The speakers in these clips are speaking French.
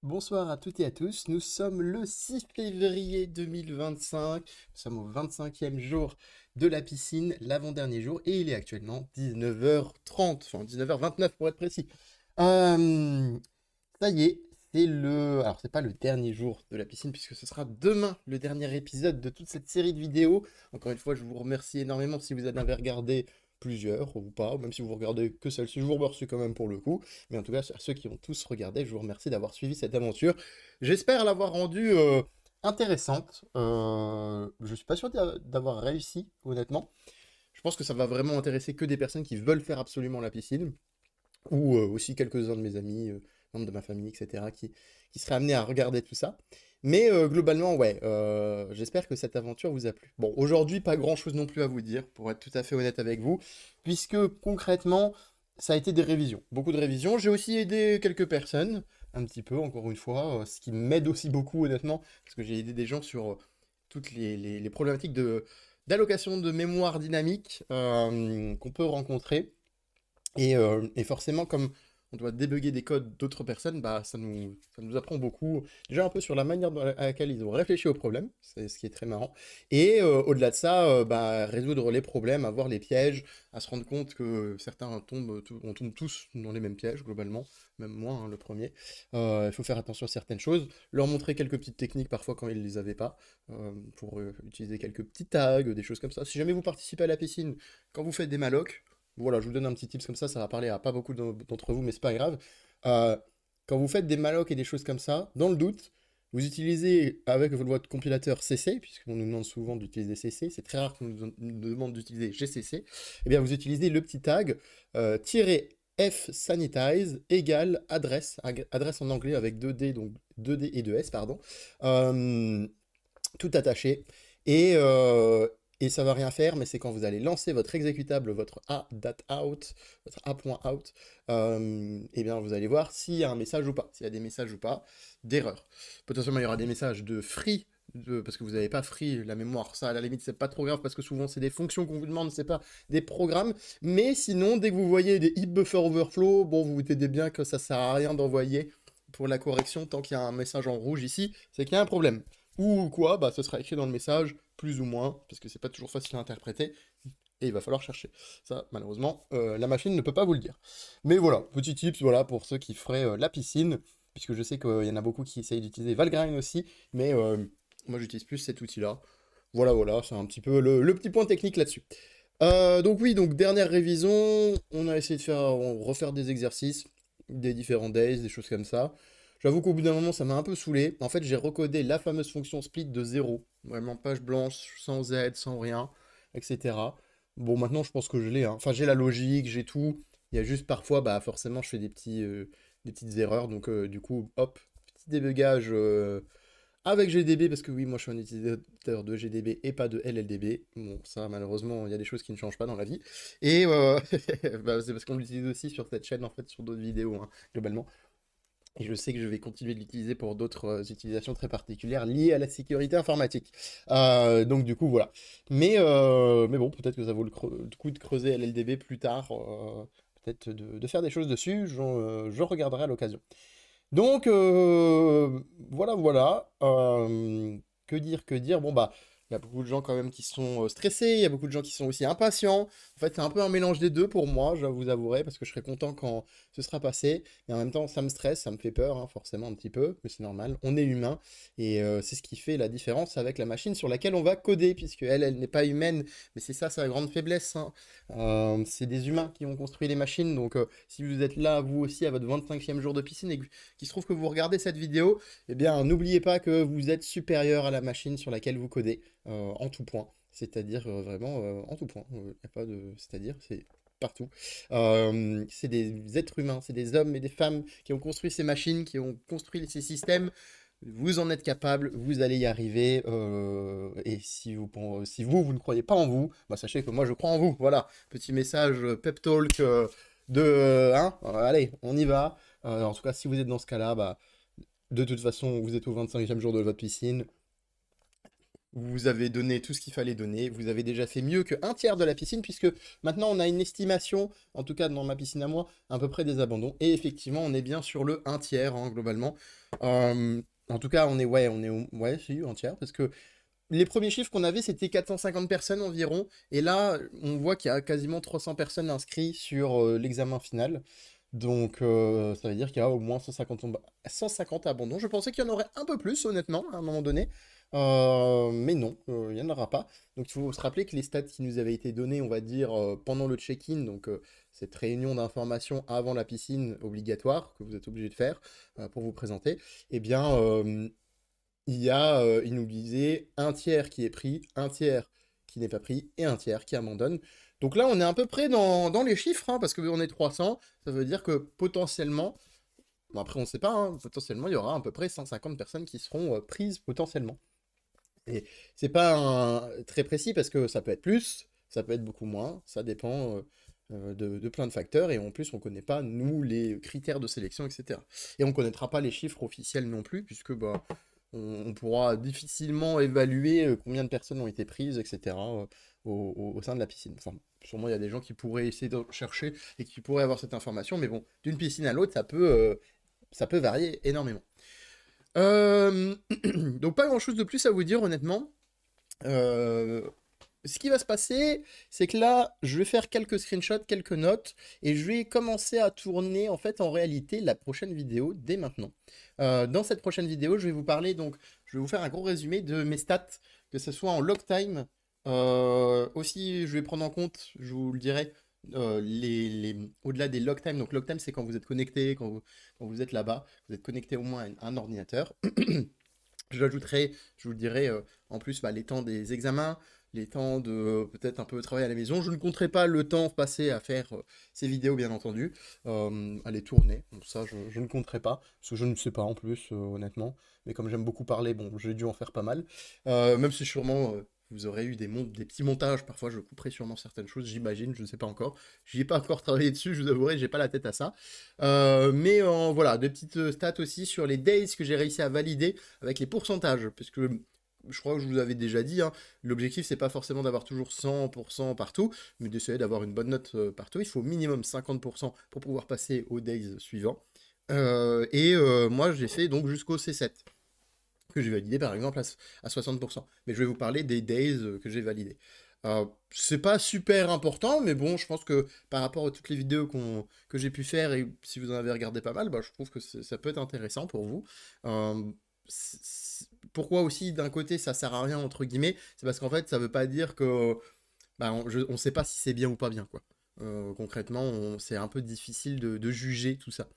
Bonsoir à toutes et à tous, nous sommes le 6 février 2025, nous sommes au 25e jour de la piscine, l'avant-dernier jour, et il est actuellement 19h30, enfin 19h29 pour être précis. Euh, Ça y est, c'est le... Alors c'est pas le dernier jour de la piscine, puisque ce sera demain le dernier épisode de toute cette série de vidéos. Encore une fois, je vous remercie énormément si vous en avez regardé plusieurs ou pas, même si vous regardez que celle-ci, je vous remercie quand même pour le coup. Mais en tout cas, à ceux qui ont tous regardé, je vous remercie d'avoir suivi cette aventure. J'espère l'avoir rendue intéressante. Je suis pas sûr d'avoir réussi, honnêtement. Je pense que ça va vraiment intéresser que des personnes qui veulent faire absolument la piscine, ou aussi quelques-uns de mes amis, membres de ma famille, etc., qui seraient amenés à regarder tout ça. Mais globalement, ouais, j'espère que cette aventure vous a plu. Bon, aujourd'hui, pas grand-chose non plus à vous dire, pour être tout à fait honnête avec vous, puisque concrètement, ça a été des révisions, beaucoup de révisions. J'ai aussi aidé quelques personnes, un petit peu, encore une fois, ce qui m'aide aussi beaucoup, honnêtement, parce que j'ai aidé des gens sur toutes les problématiques d'allocation de mémoire dynamique qu'on peut rencontrer. Et forcément, comme on doit débugger des codes d'autres personnes, bah, ça nous apprend beaucoup, déjà un peu sur la manière à laquelle ils ont réfléchi au problème, c'est ce qui est très marrant, et au-delà de ça, bah, résoudre les problèmes, avoir les pièges, à se rendre compte que certains tombent, on tombe tous dans les mêmes pièges, globalement, même moi, hein, le premier. Il faut faire attention à certaines choses, leur montrer quelques petites techniques parfois quand ils ne les avaient pas, pour utiliser quelques petits tags, des choses comme ça. Si jamais vous participez à la piscine, quand vous faites des malocs, voilà, je vous donne un petit tips comme ça va parler à pas beaucoup d'entre vous, mais c'est pas grave. Euh, Quand vous faites des mallocs et des choses comme ça, dans le doute, vous utilisez avec votre compilateur CC, puisqu'on nous demande souvent d'utiliser CC, c'est très rare qu'on nous demande d'utiliser GCC, eh bien vous utilisez le petit tag -f sanitize égale adresse, adresse en anglais avec 2D, donc 2D et 2S, pardon, euh, tout attaché. Et, euh, et ça va rien faire, mais c'est quand vous allez lancer votre exécutable, votre a.out, votre a.out, et bien vous allez voir s'il y a un message ou pas, s'il y a des messages ou pas d'erreur. Potentiellement, il y aura des messages de free, parce que vous n'avez pas free la mémoire. Ça, à la limite, c'est pas trop grave, parce que souvent, c'est des fonctions qu'on vous demande, c'est pas des programmes. Mais sinon, dès que vous voyez des heap buffer overflow, bon, vous vous dites bien que ça sert à rien d'envoyer pour la correction tant qu'il y a un message en rouge ici, c'est qu'il y a un problème. Ou quoi, bah ce sera écrit dans le message, plus ou moins, parce que c'est pas toujours facile à interpréter, et il va falloir chercher. Ça, malheureusement, la machine ne peut pas vous le dire. Mais voilà, petit tips, voilà, pour ceux qui feraient la piscine, puisque je sais qu'il y en a beaucoup qui essayent d'utiliser Valgrind aussi, mais moi j'utilise plus cet outil-là. Voilà, voilà, c'est un petit peu le petit point technique là-dessus. Donc oui, donc dernière révision, on a essayé de refaire des exercices, des différents days, des choses comme ça. J'avoue qu'au bout d'un moment, ça m'a un peu saoulé. En fait, j'ai recodé la fameuse fonction split de zéro. Vraiment page blanche, sans Z, sans rien, etc. Bon, maintenant, je pense que je l'ai, hein. Enfin, j'ai la logique, j'ai tout. Il y a juste parfois, bah forcément, je fais des petites erreurs. Donc, du coup, hop, petit débugage avec GDB, parce que oui, moi je suis un utilisateur de GDB et pas de LLDB. Bon, ça, malheureusement, il y a des choses qui ne changent pas dans la vie. Et bah, c'est parce qu'on l'utilise aussi sur cette chaîne, en fait, sur d'autres vidéos, hein, globalement. Et je sais que je vais continuer de l'utiliser pour d'autres utilisations très particulières liées à la sécurité informatique. Donc, du coup, voilà. Mais bon, peut-être que ça vaut le coup de creuser LLDB plus tard. Peut-être de faire des choses dessus. Je regarderai à l'occasion. Donc, voilà, voilà. Que dire, que dire? Bon, bah, il y a beaucoup de gens quand même qui sont stressés, il y a beaucoup de gens qui sont aussi impatients. En fait, c'est un peu un mélange des deux pour moi, je vous avouerai, parce que je serai content quand ce sera passé. Mais en même temps, ça me stresse, ça me fait peur, hein, forcément, un petit peu, mais c'est normal. On est humain, et c'est ce qui fait la différence avec la machine sur laquelle on va coder, puisque elle n'est pas humaine, mais c'est ça sa grande faiblesse, hein. C'est des humains qui ont construit les machines, donc si vous êtes là, vous aussi, à votre 25e jour de piscine, et qu'il se trouve que vous regardez cette vidéo, eh bien, n'oubliez pas que vous êtes supérieur à la machine sur laquelle vous codez, en tout point. C'est-à-dire vraiment en tout point. Il n'y a pas de... C'est-à-dire, c'est partout. C'est des êtres humains, c'est des hommes et des femmes qui ont construit ces machines, qui ont construit ces systèmes. Vous en êtes capable, vous allez y arriver. Et si vous ne croyez pas en vous, bah sachez que moi je crois en vous. Voilà, petit message pep talk hein, allez, on y va. En tout cas, si vous êtes dans ce cas-là, bah, de toute façon, vous êtes au 25e jour de votre piscine. Vous avez donné tout ce qu'il fallait donner. Vous avez déjà fait mieux qu'un tiers de la piscine, puisque maintenant on a une estimation, en tout cas dans ma piscine à moi, à peu près des abandons. Et effectivement, on est bien sur le un tiers, hein, globalement. En tout cas, ouais, si, un tiers, parce que les premiers chiffres qu'on avait, c'était 450 personnes environ. Et là, on voit qu'il y a quasiment 300 personnes inscrites sur l'examen final. Donc, ça veut dire qu'il y a au moins 150 abandons. Je pensais qu'il y en aurait un peu plus, honnêtement, à un moment donné. Mais non, il n'y en aura pas. Donc, il faut se rappeler que les stats qui nous avaient été donnés, on va dire, pendant le check-in, donc cette réunion d'information avant la piscine obligatoire que vous êtes obligé de faire pour vous présenter, eh bien, il nous disait un tiers qui est pris, un tiers qui n'est pas pris et un tiers qui abandonne. Donc là, on est à peu près dans les chiffres, hein, parce qu'on est 300, ça veut dire que potentiellement, bon après on ne sait pas, hein, potentiellement il y aura à peu près 150 personnes qui seront prises potentiellement. Et c'est pas très précis parce que ça peut être plus, ça peut être beaucoup moins, ça dépend de plein de facteurs et en plus on connaît pas nous les critères de sélection, etc. Et on connaîtra pas les chiffres officiels non plus puisque bah, on pourra difficilement évaluer combien de personnes ont été prises, etc. Au sein de la piscine. Enfin, sûrement il y a des gens qui pourraient essayer de chercher et qui pourraient avoir cette information, mais bon, d'une piscine à l'autre, ça peut varier énormément. Donc pas grand chose de plus à vous dire honnêtement. Euh, Ce qui va se passer, c'est que là, je vais faire quelques screenshots, quelques notes, et je vais commencer à tourner en fait en réalité la prochaine vidéo dès maintenant. Dans cette prochaine vidéo, je vais vous parler donc, je vais vous faire un gros résumé de mes stats, que ce soit en log time. Aussi, je vais prendre en compte, je vous le dirai, au-delà des log time. Donc log time, c'est quand vous êtes connecté, quand vous êtes là-bas, vous êtes connecté au moins à un ordinateur. Je l'ajouterai, je vous le dirai, en plus, bah, les temps des examens, les temps de peut-être un peu travailler à la maison. Je ne compterai pas le temps passé à faire ces vidéos, bien entendu, à les tourner. Donc ça, je ne compterai pas, parce que je ne sais pas en plus, honnêtement. Mais comme j'aime beaucoup parler, bon, j'ai dû en faire pas mal. Même si sûrement, vous aurez eu des petits montages, parfois je couperai sûrement certaines choses, j'imagine, je ne sais pas encore. J'y ai pas encore travaillé dessus, je vous avouerai, j'ai pas la tête à ça. Mais voilà, des petites stats aussi sur les days que j'ai réussi à valider avec les pourcentages, parce que je crois que je vous avais déjà dit, hein, l'objectif c'est pas forcément d'avoir toujours 100% partout, mais d'essayer d'avoir une bonne note partout. Il faut minimum 50% pour pouvoir passer aux days suivants. Moi j'ai fait donc jusqu'au C7, que j'ai validé par exemple à 60%. Mais je vais vous parler des days que j'ai validés. C'est pas super important, mais bon, je pense que par rapport à toutes les vidéos que j'ai pu faire, et si vous en avez regardé pas mal, bah, je trouve que ça peut être intéressant pour vous. Euh, Pourquoi aussi, d'un côté, ça sert à rien, entre guillemets, c'est parce qu'en fait, ça veut pas dire que bah, on sait pas si c'est bien ou pas bien, quoi. Concrètement, c'est un peu difficile de juger tout ça.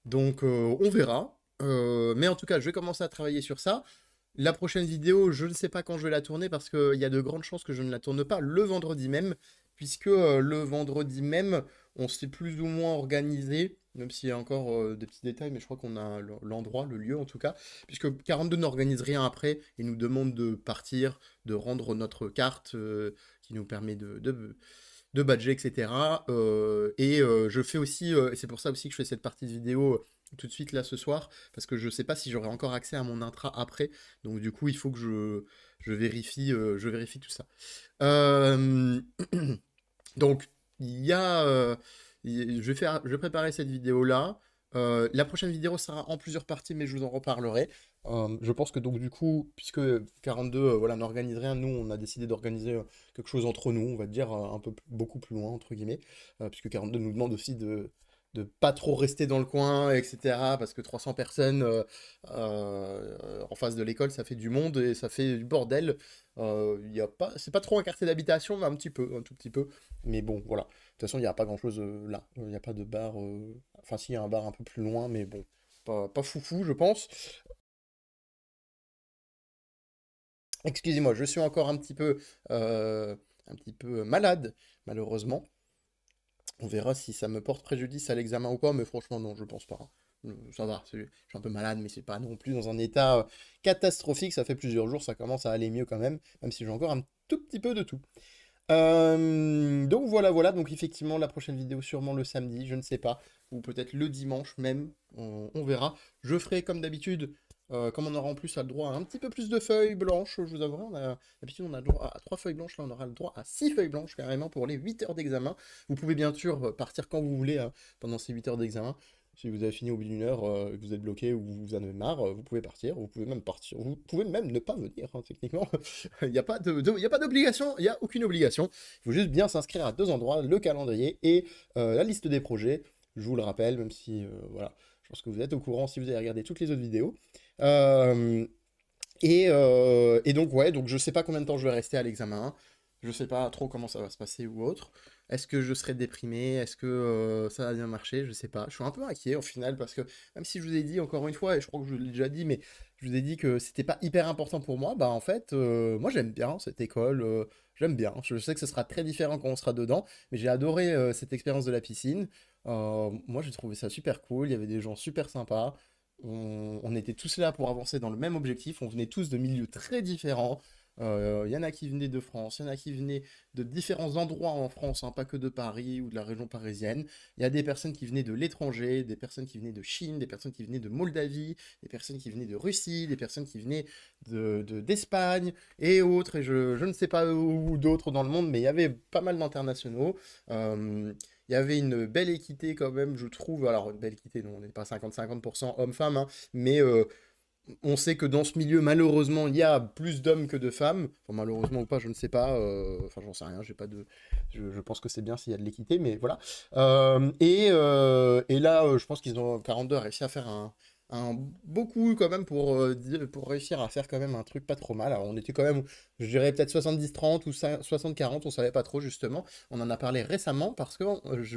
Donc, on verra. Mais en tout cas, je vais commencer à travailler sur ça. La prochaine vidéo, je ne sais pas quand je vais la tourner parce qu'il y a de grandes chances que je ne la tourne pas le vendredi même, puisque le vendredi même, on s'est plus ou moins organisé, même s'il y a encore des petits détails, mais je crois qu'on a l'endroit, le lieu en tout cas, puisque 42 n'organise rien après et nous demande de partir, de rendre notre carte qui nous permet de badger, etc. Je fais aussi, et c'est pour ça aussi que je fais cette partie de vidéo tout de suite là ce soir, parce que je sais pas si j'aurai encore accès à mon intra après, donc du coup il faut que je vérifie tout ça. Euh, donc il y a, je vais préparer cette vidéo là. La prochaine vidéo sera en plusieurs parties, mais je vous en reparlerai. Je pense que donc du coup, puisque 42 voilà, n'organise rien, nous on a décidé d'organiser quelque chose entre nous, on va dire un peu beaucoup plus loin entre guillemets, puisque 42 nous demande aussi de pas trop rester dans le coin, etc. Parce que 300 personnes en face de l'école, ça fait du monde et ça fait du bordel. Y a pas, c'est pas trop un quartier d'habitation, mais un petit peu, un tout petit peu. Mais bon, voilà. De toute façon, il n'y a pas grand-chose là. Il n'y a pas de bar. Enfin, si, il y a un bar un peu plus loin, mais bon, pas foufou, je pense. Excusez-moi, je suis encore un petit peu malade, malheureusement. On verra si ça me porte préjudice à l'examen ou pas, mais franchement, non, je pense pas. Ça va, je suis un peu malade, mais c'est pas non plus dans un état catastrophique. Ça fait plusieurs jours, ça commence à aller mieux quand même si j'ai encore un tout petit peu de tout. Donc voilà, voilà. Donc effectivement, la prochaine vidéo, sûrement le samedi, je ne sais pas, ou peut-être le dimanche même, on verra. Je ferai comme d'habitude Comme on aura en plus le droit à un petit peu plus de feuilles blanches, je vous avouerai, d'habitude on a le droit à 3 feuilles blanches, là on aura le droit à 6 feuilles blanches carrément pour les 8 heures d'examen. Vous pouvez bien sûr partir quand vous voulez pendant ces 8 heures d'examen. Si vous avez fini au bout d'une heure, que vous êtes bloqué ou vous en avez marre, vous pouvez partir, vous pouvez même partir, vous pouvez même ne pas venir, hein, techniquement. Il n'y a pas il y a pas d'obligation, il n'y a aucune obligation. Il faut juste bien s'inscrire à 2 endroits, le calendrier et la liste des projets. Je vous le rappelle, même si, voilà, je pense que vous êtes au courant si vous avez regardé toutes les autres vidéos. Euh, et donc, ouais, donc je sais pas combien de temps je vais rester à l'examen. Je sais pas trop comment ça va se passer ou autre. Est-ce que je serai déprimé? Est-ce que ça va bien marcher? Je sais pas. Je suis un peu inquiet au final parce que même si je vous ai dit encore une fois, et je crois que je l'ai déjà dit, mais je vous ai dit que c'était pas hyper important pour moi, bah en fait, moi j'aime bien cette école. J'aime bien. Je sais que ce sera très différent quand on sera dedans, mais j'ai adoré cette expérience de la piscine. Moi j'ai trouvé ça super cool. Il y avait des gens super sympas. On était tous là pour avancer dans le même objectif. On venait tous de milieux très différents. Il y en a qui venaient de France, il y en a qui venaient de différents endroits en France, hein, pas que de Paris ou de la région parisienne. Il y a des personnes qui venaient de l'étranger, des personnes qui venaient de Chine, des personnes qui venaient de Moldavie, des personnes qui venaient de Russie, des personnes qui venaient d'Espagne et autres. Et je ne sais pas où d'autres dans le monde, mais il y avait pas mal d'internationaux. Euh, il y avait une belle équité quand même, je trouve. Alors, une belle équité, non, on n'est pas 50-50% hommes-femmes, hein, mais on sait que dans ce milieu, malheureusement, il y a plus d'hommes que de femmes. Enfin, malheureusement ou pas, je ne sais pas. Enfin, j'en sais rien. J'ai pas de. Je pense que c'est bien s'il y a de l'équité, mais voilà. Et là, je pense qu'ils ont 42 réussi à faire un beaucoup quand même pour réussir à faire quand même un truc pas trop mal. Alors, on était quand même, je dirais peut-être 70-30 ou 60-40, on savait pas trop justement. On en a parlé récemment parce que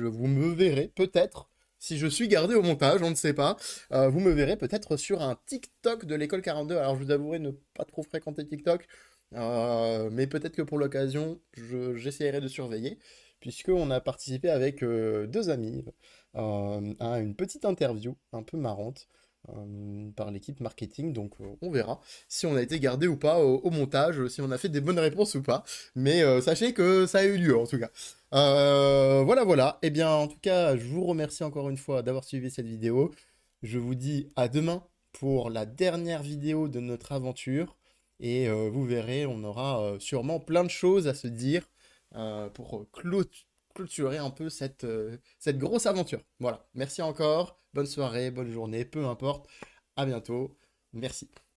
vous me verrez peut-être. Si je suis gardé au montage, on ne sait pas. Vous me verrez peut-être sur un TikTok de l'école 42. Alors je vous avouerai ne pas trop fréquenter TikTok, mais peut-être que pour l'occasion, j'essaierai de surveiller, puisqu'on a participé avec deux amis à une petite interview un peu marrante par l'équipe marketing. Donc on verra si on a été gardé ou pas au montage, si on a fait des bonnes réponses ou pas. Mais sachez que ça a eu lieu en tout cas. Voilà, voilà. Eh bien, en tout cas, je vous remercie encore une fois d'avoir suivi cette vidéo. Je vous dis à demain pour la dernière vidéo de notre aventure. Et vous verrez, on aura sûrement plein de choses à se dire pour clôturer un peu cette grosse aventure. Voilà. Merci encore. Bonne soirée, bonne journée, peu importe. À bientôt. Merci.